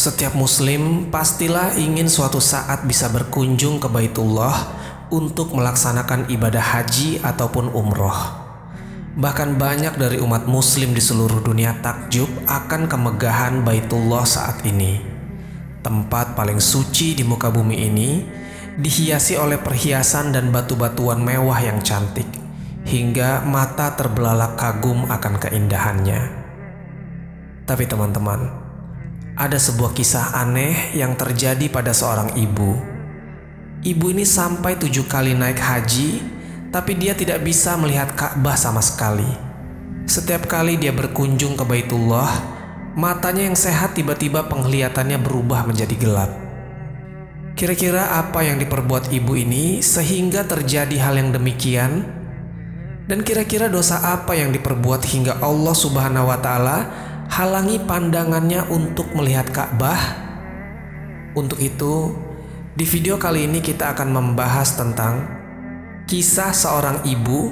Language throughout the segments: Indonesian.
Setiap muslim pastilah ingin suatu saat bisa berkunjung ke Baitullah untuk melaksanakan ibadah haji ataupun umroh. Bahkan banyak dari umat muslim di seluruh dunia takjub akan kemegahan Baitullah saat ini. Tempat paling suci di muka bumi ini dihiasi oleh perhiasan dan batu-batuan mewah yang cantik, hingga mata terbelalak kagum akan keindahannya. Tapi teman-teman, ada sebuah kisah aneh yang terjadi pada seorang ibu. Ibu ini sampai 7 kali naik haji, tapi dia tidak bisa melihat Ka'bah sama sekali. Setiap kali dia berkunjung ke Baitullah, matanya yang sehat tiba-tiba penglihatannya berubah menjadi gelap. Kira-kira apa yang diperbuat ibu ini sehingga terjadi hal yang demikian? Dan kira-kira dosa apa yang diperbuat hingga Allah Subhanahu wa Ta'ala halangi pandangannya untuk melihat Ka'bah? Untuk itu, di video kali ini kita akan membahas tentang kisah seorang ibu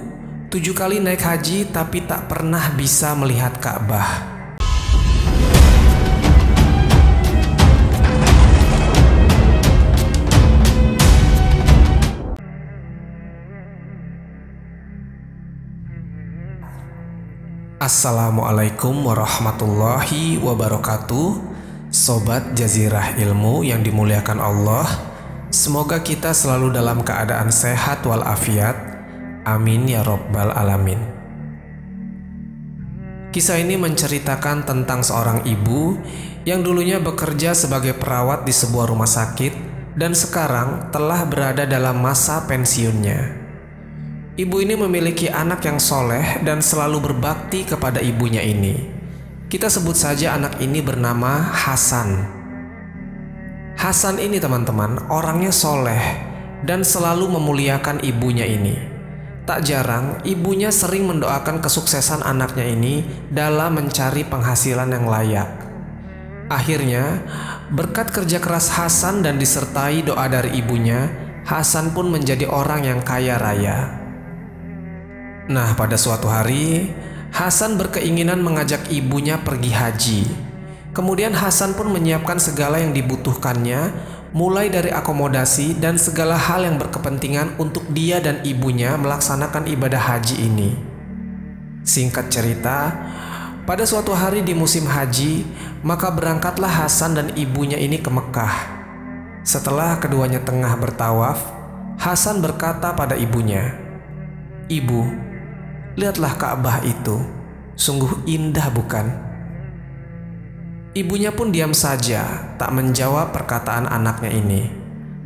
7 kali naik haji tapi tak pernah bisa melihat Ka'bah. Assalamualaikum warahmatullahi wabarakatuh. Sobat Jazirah Ilmu yang dimuliakan Allah, semoga kita selalu dalam keadaan sehat walafiat. Amin ya Rabbal Alamin. Kisah ini menceritakan tentang seorang ibu yang dulunya bekerja sebagai perawat di sebuah rumah sakit dan sekarang telah berada dalam masa pensiunnya. Ibu ini memiliki anak yang soleh dan selalu berbakti kepada ibunya ini. Kita sebut saja anak ini bernama Hasan. Hasan ini teman-teman orangnya soleh dan selalu memuliakan ibunya ini. Tak jarang ibunya sering mendoakan kesuksesan anaknya ini dalam mencari penghasilan yang layak. Akhirnya berkat kerja keras Hasan dan disertai doa dari ibunya, Hasan pun menjadi orang yang kaya raya. Nah, pada suatu hari, Hasan berkeinginan mengajak ibunya pergi haji. Kemudian Hasan pun menyiapkan segala yang dibutuhkannya, mulai dari akomodasi dan segala hal yang berkepentingan untuk dia dan ibunya melaksanakan ibadah haji ini. Singkat cerita, pada suatu hari di musim haji, maka berangkatlah Hasan dan ibunya ini ke Mekah. Setelah keduanya tengah bertawaf, Hasan berkata pada ibunya, "Ibu, lihatlah Ka'bah itu, sungguh indah bukan?" Ibunya pun diam saja, tak menjawab perkataan anaknya ini.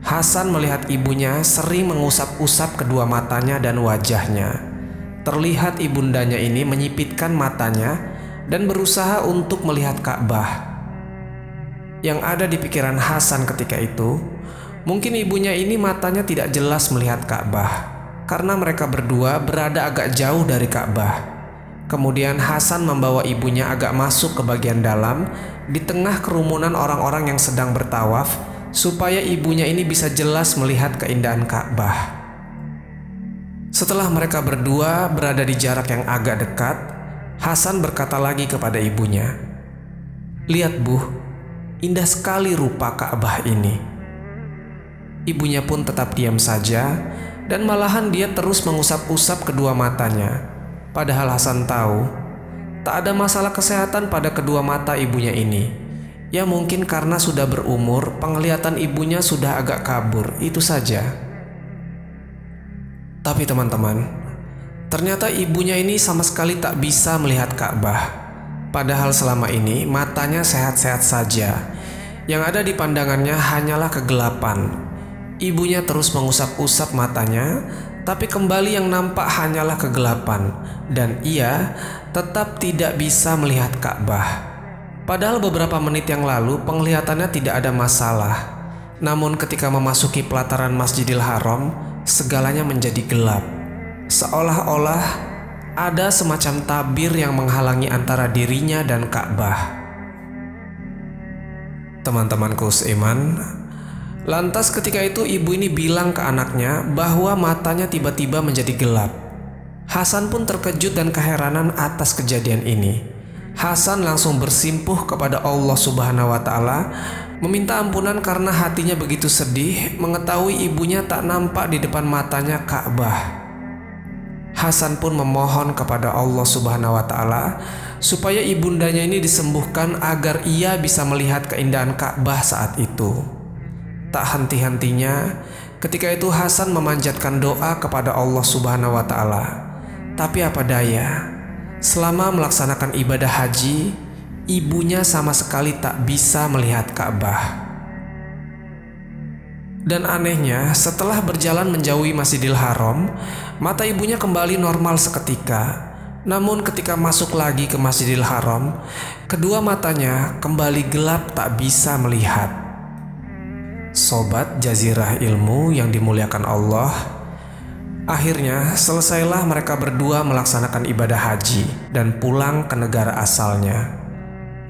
Hasan melihat ibunya sering mengusap-usap kedua matanya dan wajahnya. Terlihat ibundanya ini menyipitkan matanya dan berusaha untuk melihat Ka'bah. Yang ada di pikiran Hasan ketika itu, mungkin ibunya ini matanya tidak jelas melihat Ka'bah karena mereka berdua berada agak jauh dari Ka'bah. Kemudian Hasan membawa ibunya agak masuk ke bagian dalam di tengah kerumunan orang-orang yang sedang bertawaf supaya ibunya ini bisa jelas melihat keindahan Ka'bah. Setelah mereka berdua berada di jarak yang agak dekat, Hasan berkata lagi kepada ibunya, "Lihat Bu, indah sekali rupa Ka'bah ini." Ibunya pun tetap diam saja dan malahan dia terus mengusap-usap kedua matanya. Padahal Hasan tahu tak ada masalah kesehatan pada kedua mata ibunya ini. Ya mungkin karena sudah berumur, penglihatan ibunya sudah agak kabur, itu saja. Tapi teman-teman, ternyata ibunya ini sama sekali tak bisa melihat Ka'bah. Padahal selama ini matanya sehat-sehat saja. Yang ada di pandangannya hanyalah kegelapan. Ibunya terus mengusap-usap matanya, tapi kembali yang nampak hanyalah kegelapan, dan ia tetap tidak bisa melihat Ka'bah. Padahal beberapa menit yang lalu penglihatannya tidak ada masalah. Namun ketika memasuki pelataran Masjidil Haram, segalanya menjadi gelap. Seolah-olah ada semacam tabir yang menghalangi antara dirinya dan Ka'bah. Teman-temanku seiman, lantas ketika itu ibu ini bilang ke anaknya bahwa matanya tiba-tiba menjadi gelap. Hasan pun terkejut dan keheranan atas kejadian ini. Hasan langsung bersimpuh kepada Allah Subhanahu wa Ta'ala, meminta ampunan karena hatinya begitu sedih mengetahui ibunya tak nampak di depan matanya Ka'bah. Hasan pun memohon kepada Allah Subhanahu wa Ta'ala supaya ibundanya ini disembuhkan agar ia bisa melihat keindahan Ka'bah saat itu. Tak henti-hentinya ketika itu Hasan memanjatkan doa kepada Allah Subhanahu wa Ta'ala. Tapi apa daya, selama melaksanakan ibadah haji, ibunya sama sekali tak bisa melihat Ka'bah. Dan anehnya, setelah berjalan menjauhi Masjidil Haram, mata ibunya kembali normal seketika. Namun ketika masuk lagi ke Masjidil Haram, kedua matanya kembali gelap tak bisa melihat. Sobat Jazirah Ilmu yang dimuliakan Allah, akhirnya selesailah mereka berdua melaksanakan ibadah haji dan pulang ke negara asalnya.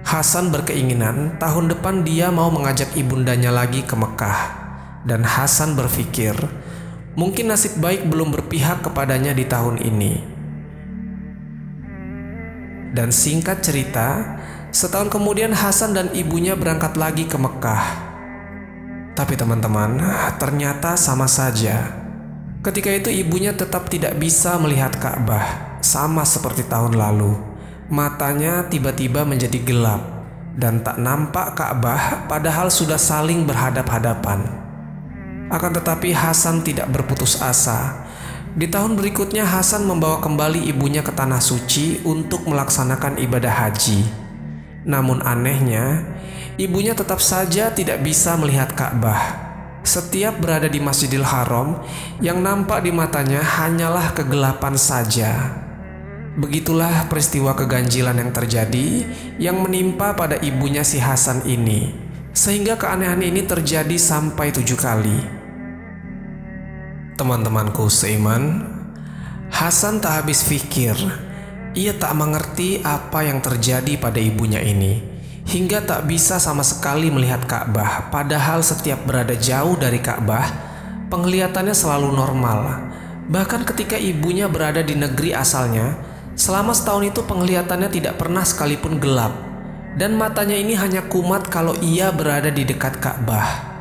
Hasan berkeinginan tahun depan dia mau mengajak ibundanya lagi ke Mekah. Dan Hasan berpikir, mungkin nasib baik belum berpihak kepadanya di tahun ini. Dan singkat cerita, setahun kemudian Hasan dan ibunya berangkat lagi ke Mekah. Tapi teman-teman, ternyata sama saja. Ketika itu ibunya tetap tidak bisa melihat Ka'bah, sama seperti tahun lalu. Matanya tiba-tiba menjadi gelap dan tak nampak Ka'bah padahal sudah saling berhadap-hadapan. Akan tetapi Hasan tidak berputus asa. Di tahun berikutnya Hasan membawa kembali ibunya ke Tanah Suci untuk melaksanakan ibadah haji. Namun anehnya, ibunya tetap saja tidak bisa melihat Ka'bah. Setiap berada di Masjidil Haram, yang nampak di matanya hanyalah kegelapan saja. Begitulah peristiwa keganjilan yang terjadi yang menimpa pada ibunya si Hasan ini, sehingga keanehan ini terjadi sampai 7 kali. Teman-temanku seiman, Hasan tak habis pikir. Ia tak mengerti apa yang terjadi pada ibunya ini, hingga tak bisa sama sekali melihat Ka'bah. Padahal setiap berada jauh dari Ka'bah, penglihatannya selalu normal. Bahkan ketika ibunya berada di negeri asalnya, selama setahun itu penglihatannya tidak pernah sekalipun gelap. Dan matanya ini hanya kumat kalau ia berada di dekat Ka'bah.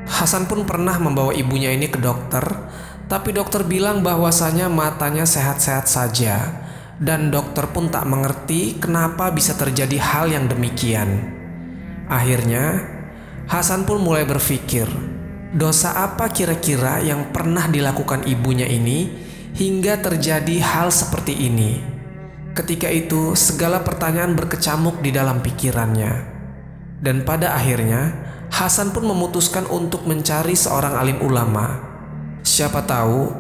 Hasan pun pernah membawa ibunya ini ke dokter, tapi dokter bilang bahwasanya matanya sehat-sehat saja. Dan dokter pun tak mengerti kenapa bisa terjadi hal yang demikian. Akhirnya, Hasan pun mulai berpikir, dosa apa kira-kira yang pernah dilakukan ibunya ini hingga terjadi hal seperti ini. Ketika itu, segala pertanyaan berkecamuk di dalam pikirannya. Dan pada akhirnya, Hasan pun memutuskan untuk mencari seorang alim ulama. Siapa tahu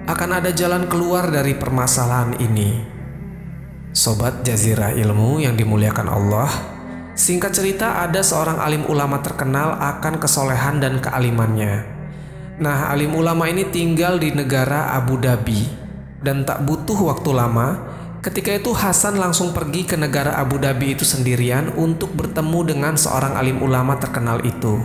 akan ada jalan keluar dari permasalahan ini. Sobat Jazirah Ilmu yang dimuliakan Allah, singkat cerita ada seorang alim ulama terkenal akan kesolehan dan kealimannya. Nah, alim ulama ini tinggal di negara Abu Dhabi. Dan tak butuh waktu lama, ketika itu Hasan langsung pergi ke negara Abu Dhabi itu sendirian untuk bertemu dengan seorang alim ulama terkenal itu.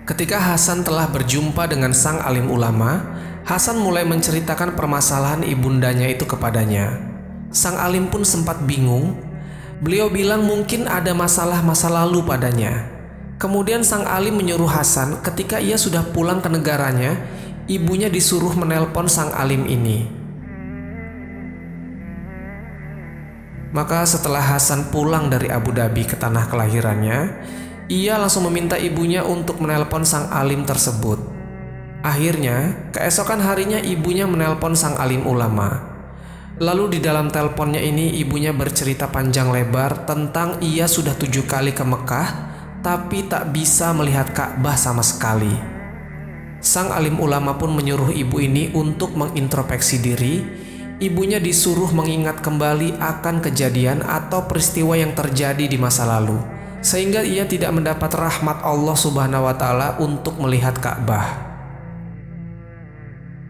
Ketika Hasan telah berjumpa dengan sang alim ulama, Hasan mulai menceritakan permasalahan ibundanya itu kepadanya. Sang alim pun sempat bingung. Beliau bilang mungkin ada masalah masa lalu padanya. Kemudian sang alim menyuruh Hasan ketika ia sudah pulang ke negaranya, ibunya disuruh menelpon sang alim ini. Maka setelah Hasan pulang dari Abu Dhabi ke tanah kelahirannya, ia langsung meminta ibunya untuk menelpon sang alim tersebut. Akhirnya, keesokan harinya ibunya menelpon sang alim ulama. Lalu di dalam teleponnya ini ibunya bercerita panjang lebar tentang ia sudah 7 kali ke Mekah, tapi tak bisa melihat Ka'bah sama sekali. Sang alim ulama pun menyuruh ibu ini untuk mengintrospeksi diri. Ibunya disuruh mengingat kembali akan kejadian atau peristiwa yang terjadi di masa lalu, sehingga ia tidak mendapat rahmat Allah Subhanahu wa Ta'ala untuk melihat Ka'bah.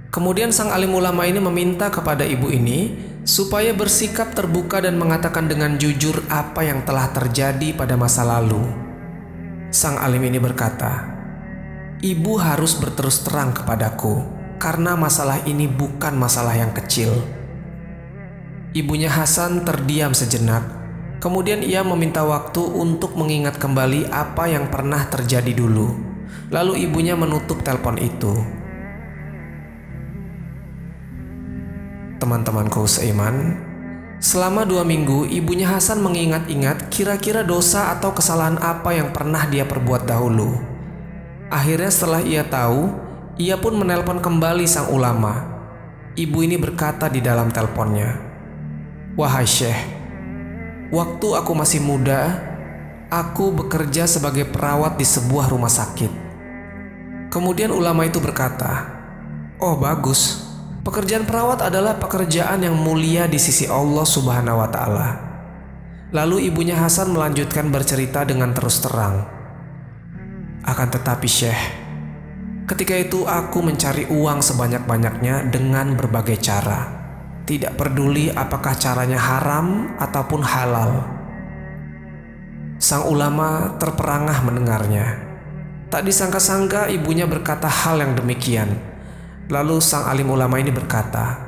Kemudian sang alim ulama ini meminta kepada ibu ini supaya bersikap terbuka dan mengatakan dengan jujur apa yang telah terjadi pada masa lalu. Sang alim ini berkata, "Ibu harus berterus terang kepadaku, karena masalah ini bukan masalah yang kecil." Ibunya Hasan terdiam sejenak. Kemudian ia meminta waktu untuk mengingat kembali apa yang pernah terjadi dulu. Lalu ibunya menutup telepon itu. Teman-temanku seiman, selama 2 minggu ibunya Hasan mengingat-ingat kira-kira dosa atau kesalahan apa yang pernah dia perbuat dahulu. Akhirnya setelah ia tahu, ia pun menelpon kembali sang ulama. Ibu ini berkata di dalam teleponnya, "Wahai Syekh, waktu aku masih muda, aku bekerja sebagai perawat di sebuah rumah sakit." Kemudian ulama itu berkata, "Oh bagus, pekerjaan perawat adalah pekerjaan yang mulia di sisi Allah Subhanahu wa Ta'ala." Lalu ibunya Hasan melanjutkan bercerita dengan terus terang, "Akan tetapi Syekh, ketika itu aku mencari uang sebanyak-banyaknya dengan berbagai cara. Tidak peduli apakah caranya haram ataupun halal." Sang ulama terperangah mendengarnya. Tak disangka-sangka ibunya berkata hal yang demikian. Lalu sang alim ulama ini berkata,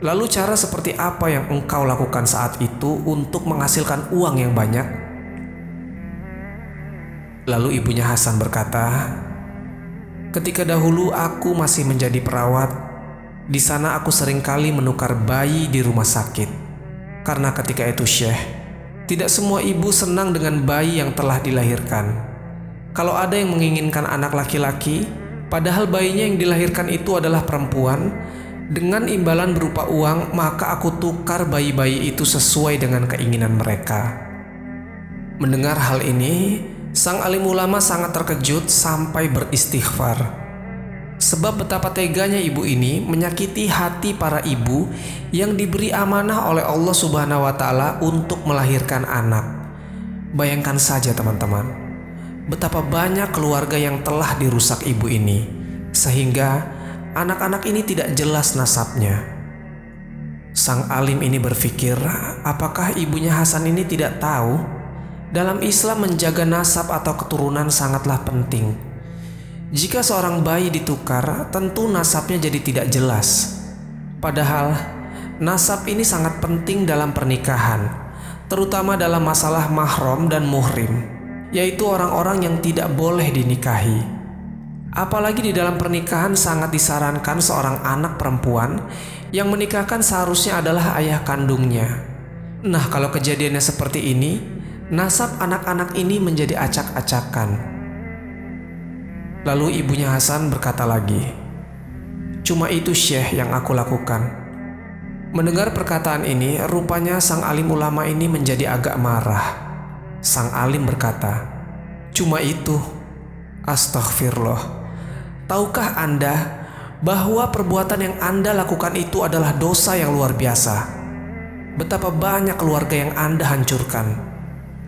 "Lalu cara seperti apa yang engkau lakukan saat itu untuk menghasilkan uang yang banyak?" Lalu ibunya Hasan berkata, "Ketika dahulu aku masih menjadi perawat, di sana aku seringkali menukar bayi di rumah sakit. Karena ketika itu Syekh, tidak semua ibu senang dengan bayi yang telah dilahirkan. Kalau ada yang menginginkan anak laki-laki, padahal bayinya yang dilahirkan itu adalah perempuan, dengan imbalan berupa uang, maka aku tukar bayi-bayi itu sesuai dengan keinginan mereka." Mendengar hal ini, sang alim ulama sangat terkejut sampai beristighfar. Sebab betapa teganya ibu ini menyakiti hati para ibu yang diberi amanah oleh Allah Subhanahu wa Ta'ala untuk melahirkan anak. Bayangkan saja teman-teman, betapa banyak keluarga yang telah dirusak ibu ini, sehingga anak-anak ini tidak jelas nasabnya. Sang alim ini berpikir, apakah ibunya Hasan ini tidak tahu? Dalam Islam menjaga nasab atau keturunan sangatlah penting. Jika seorang bayi ditukar, tentu nasabnya jadi tidak jelas. Padahal nasab ini sangat penting dalam pernikahan, terutama dalam masalah mahram dan muhrim, yaitu orang-orang yang tidak boleh dinikahi. Apalagi di dalam pernikahan sangat disarankan seorang anak perempuan yang menikahkan seharusnya adalah ayah kandungnya. Nah, kalau kejadiannya seperti ini, nasab anak-anak ini menjadi acak-acakan. Lalu ibunya Hasan berkata lagi, "Cuma itu Syekh yang aku lakukan." Mendengar perkataan ini, rupanya sang alim ulama ini menjadi agak marah. Sang alim berkata, "Cuma itu? Astaghfirullah. Tahukah Anda bahwa perbuatan yang Anda lakukan itu adalah dosa yang luar biasa? Betapa banyak keluarga yang Anda hancurkan.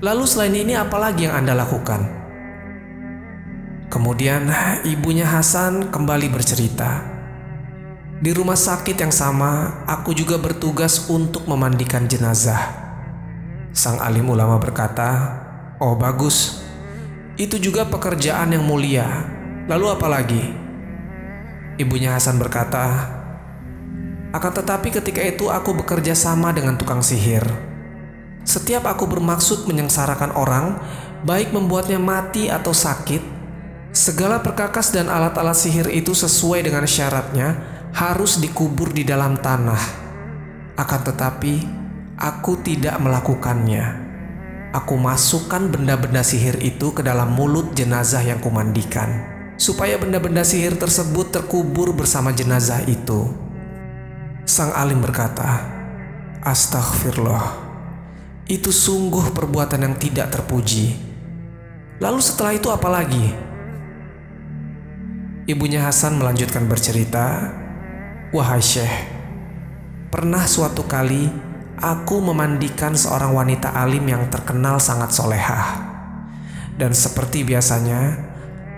Lalu selain ini apalagi yang Anda lakukan?" Kemudian ibunya Hasan kembali bercerita, "Di rumah sakit yang sama, aku juga bertugas untuk memandikan jenazah." Sang alim ulama berkata, "Oh bagus, itu juga pekerjaan yang mulia. Lalu apa lagi?" Ibunya Hasan berkata, "Akan tetapi ketika itu aku bekerja sama dengan tukang sihir. Setiap aku bermaksud menyengsarakan orang, baik membuatnya mati atau sakit, segala perkakas dan alat-alat sihir itu sesuai dengan syaratnya harus dikubur di dalam tanah. Akan tetapi aku tidak melakukannya. Aku masukkan benda-benda sihir itu ke dalam mulut jenazah yang kumandikan, supaya benda-benda sihir tersebut terkubur bersama jenazah itu." Sang alim berkata, "Astaghfirullah, itu sungguh perbuatan yang tidak terpuji. Lalu setelah itu apa lagi?" Ibunya Hasan melanjutkan bercerita, "Wahai Syekh, pernah suatu kali aku memandikan seorang wanita alim yang terkenal sangat solehah. Dan seperti biasanya,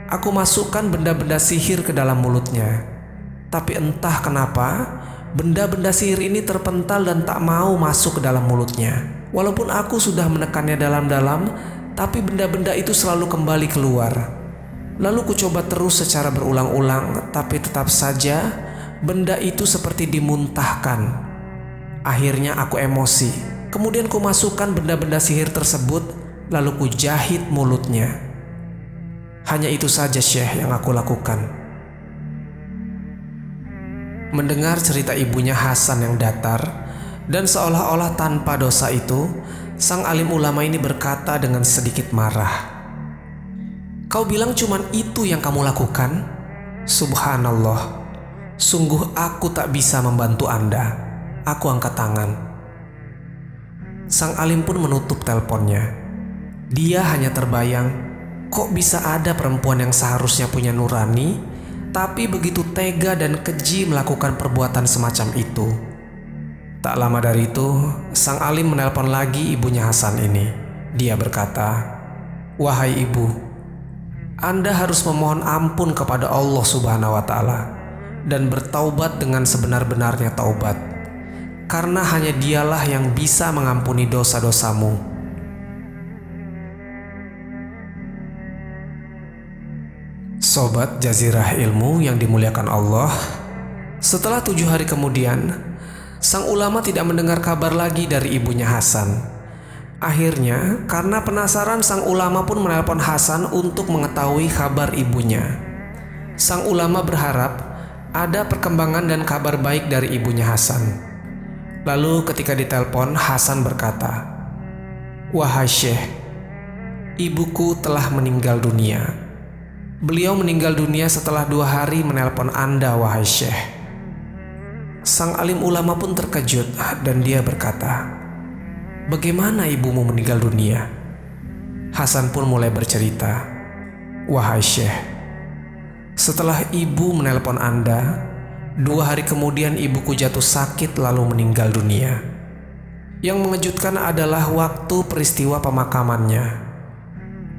aku masukkan benda-benda sihir ke dalam mulutnya. Tapi entah kenapa, benda-benda sihir ini terpental dan tak mau masuk ke dalam mulutnya. Walaupun aku sudah menekannya dalam-dalam, tapi benda-benda itu selalu kembali keluar. Lalu ku coba terus secara berulang-ulang, tapi tetap saja benda itu seperti dimuntahkan. Akhirnya aku emosi. Kemudian ku masukkan benda-benda sihir tersebut, lalu ku jahit mulutnya. Hanya itu saja Syekh yang aku lakukan. Mendengar cerita ibunya Hasan yang datar dan seolah-olah tanpa dosa itu, sang alim ulama ini berkata dengan sedikit marah, "Kau bilang cuman itu yang kamu lakukan? Subhanallah, sungguh aku tak bisa membantu Anda." Aku angkat tangan. Sang alim pun menutup teleponnya. Dia hanya terbayang, kok bisa ada perempuan yang seharusnya punya nurani, tapi begitu tega dan keji melakukan perbuatan semacam itu. Tak lama dari itu, sang alim menelpon lagi ibunya Hasan ini. Dia berkata, "Wahai ibu, Anda harus memohon ampun kepada Allah Subhanahu wa Ta'ala dan bertaubat dengan sebenar-benarnya taubat, karena hanya Dialah yang bisa mengampuni dosa-dosamu." Sobat Jazirah Ilmu yang dimuliakan Allah, setelah 7 hari kemudian, sang ulama tidak mendengar kabar lagi dari ibunya Hasan. Akhirnya, karena penasaran, sang ulama pun menelpon Hasan untuk mengetahui kabar ibunya. Sang ulama berharap ada perkembangan dan kabar baik dari ibunya Hasan. Lalu ketika ditelepon, Hasan berkata, "Wahai Syekh, ibuku telah meninggal dunia. Beliau meninggal dunia setelah 2 hari menelpon Anda, wahai Syekh." Sang alim ulama pun terkejut dan dia berkata, "Bagaimana ibumu meninggal dunia?" Hasan pun mulai bercerita, "Wahai Syekh, setelah ibu menelpon Anda, 2 hari kemudian ibuku jatuh sakit lalu meninggal dunia. Yang mengejutkan adalah waktu peristiwa pemakamannya.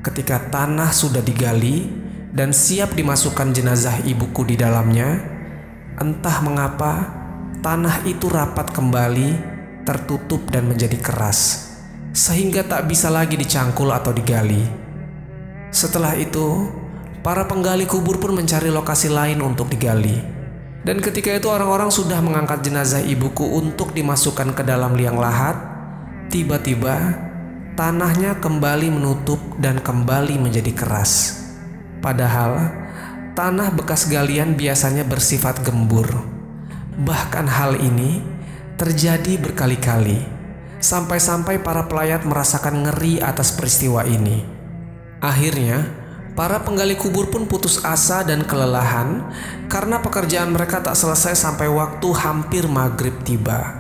Ketika tanah sudah digali dan siap dimasukkan jenazah ibuku di dalamnya, entah mengapa tanah itu rapat kembali, tertutup dan menjadi keras, sehingga tak bisa lagi dicangkul atau digali. Setelah itu, para penggali kubur pun mencari lokasi lain untuk digali. Dan ketika itu orang-orang sudah mengangkat jenazah ibuku untuk dimasukkan ke dalam liang lahat, tiba-tiba tanahnya kembali menutup dan kembali menjadi keras. Padahal tanah bekas galian biasanya bersifat gembur. Bahkan hal ini terjadi berkali-kali, sampai-sampai para pelayat merasakan ngeri atas peristiwa ini. Akhirnya, para penggali kubur pun putus asa dan kelelahan karena pekerjaan mereka tak selesai sampai waktu hampir maghrib tiba.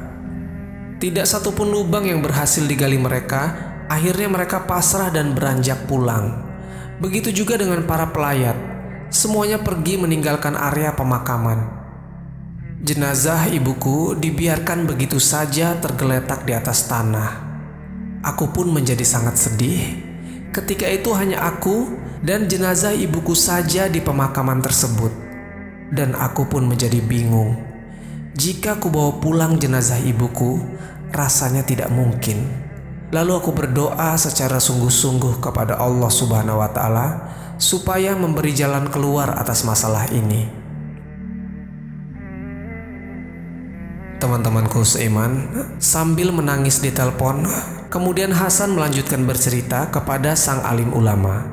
Tidak satupun lubang yang berhasil digali mereka. Akhirnya mereka pasrah dan beranjak pulang. Begitu juga dengan para pelayat. Semuanya pergi meninggalkan area pemakaman. Jenazah ibuku dibiarkan begitu saja tergeletak di atas tanah. Aku pun menjadi sangat sedih. Ketika itu hanya aku dan jenazah ibuku saja di pemakaman tersebut. Dan aku pun menjadi bingung. Jika aku bawa pulang jenazah ibuku, rasanya tidak mungkin. Lalu aku berdoa secara sungguh-sungguh kepada Allah Subhanahu wa Ta'ala supaya memberi jalan keluar atas masalah ini. Teman-temanku seiman, sambil menangis di telepon, kemudian Hasan melanjutkan bercerita kepada sang alim ulama.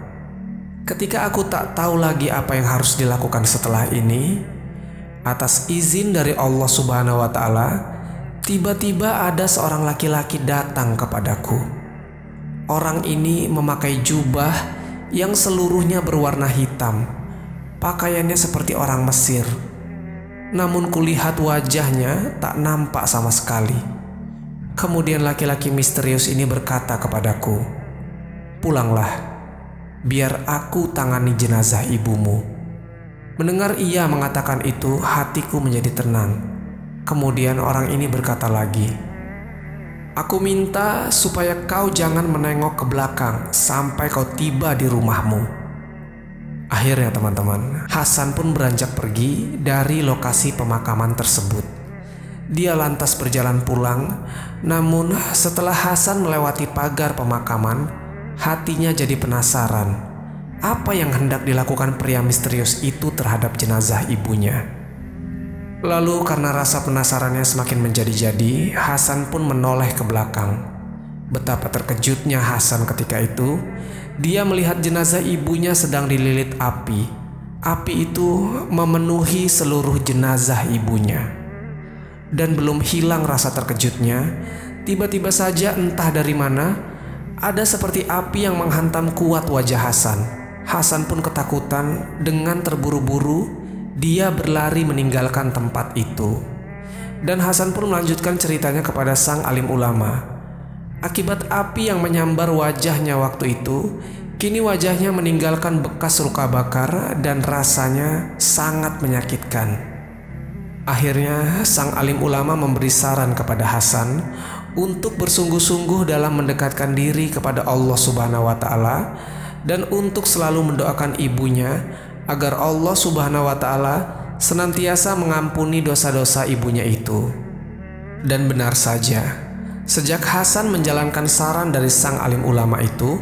Ketika aku tak tahu lagi apa yang harus dilakukan setelah ini, atas izin dari Allah Subhanahu wa Ta'ala, tiba-tiba ada seorang laki-laki datang kepadaku. Orang ini memakai jubah yang seluruhnya berwarna hitam. Pakaiannya seperti orang Mesir. Namun kulihat wajahnya tak nampak sama sekali. Kemudian laki-laki misterius ini berkata kepadaku, "Pulanglah, biar aku tangani jenazah ibumu." Mendengar ia mengatakan itu, hatiku menjadi tenang. Kemudian orang ini berkata lagi, "Aku minta supaya kau jangan menengok ke belakang sampai kau tiba di rumahmu." Akhirnya teman-teman, Hasan pun beranjak pergi dari lokasi pemakaman tersebut. Dia lantas berjalan pulang. Namun setelah Hasan melewati pagar pemakaman, hatinya jadi penasaran. Apa yang hendak dilakukan pria misterius itu terhadap jenazah ibunya? Lalu karena rasa penasarannya semakin menjadi-jadi, Hasan pun menoleh ke belakang. Betapa terkejutnya Hasan ketika itu. Dia melihat jenazah ibunya sedang dililit api. Api itu memenuhi seluruh jenazah ibunya. Dan belum hilang rasa terkejutnya, tiba-tiba saja entah dari mana, ada seperti api yang menghantam kuat wajah Hasan. Hasan pun ketakutan. Dengan terburu-buru dia berlari meninggalkan tempat itu. Dan Hasan pun melanjutkan ceritanya kepada sang alim ulama. Akibat api yang menyambar wajahnya waktu itu, kini wajahnya meninggalkan bekas luka bakar dan rasanya sangat menyakitkan. Akhirnya sang alim ulama memberi saran kepada Hasan untuk bersungguh-sungguh dalam mendekatkan diri kepada Allah Subhanahu wa Ta'ala dan untuk selalu mendoakan ibunya agar Allah Subhanahu wa Ta'ala senantiasa mengampuni dosa-dosa ibunya itu. Dan benar saja, sejak Hasan menjalankan saran dari sang alim ulama itu,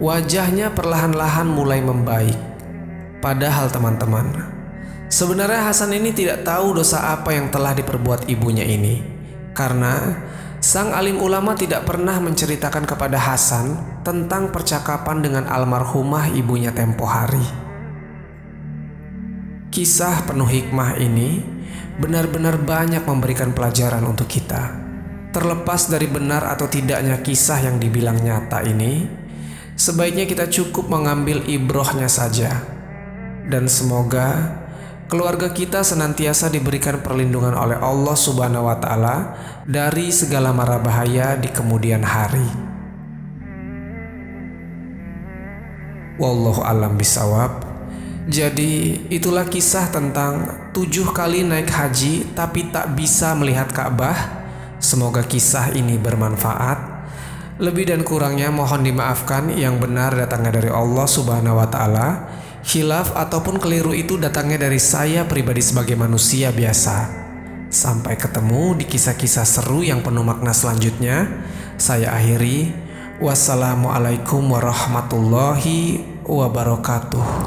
wajahnya perlahan-lahan mulai membaik. Padahal teman-teman, sebenarnya Hasan ini tidak tahu dosa apa yang telah diperbuat ibunya ini, karena sang alim ulama tidak pernah menceritakan kepada Hasan tentang percakapan dengan almarhumah ibunya tempo hari. Kisah penuh hikmah ini benar-benar banyak memberikan pelajaran untuk kita. Terlepas dari benar atau tidaknya kisah yang dibilang nyata ini, sebaiknya kita cukup mengambil ibrohnya saja. Dan semoga keluarga kita senantiasa diberikan perlindungan oleh Allah Subhanahu wa Ta'ala dari segala mara bahaya di kemudian hari. Wallahu a'lam bishawab. Jadi itulah kisah tentang 7 kali naik haji tapi tak bisa melihat Ka'bah. Semoga kisah ini bermanfaat. Lebih dan kurangnya mohon dimaafkan. Yang benar datangnya dari Allah Subhanahu wa Ta'ala. Khilaf ataupun keliru itu datangnya dari saya pribadi sebagai manusia biasa. Sampai ketemu di kisah-kisah seru yang penuh makna selanjutnya. Saya akhiri. Wassalamualaikum warahmatullahi wabarakatuh.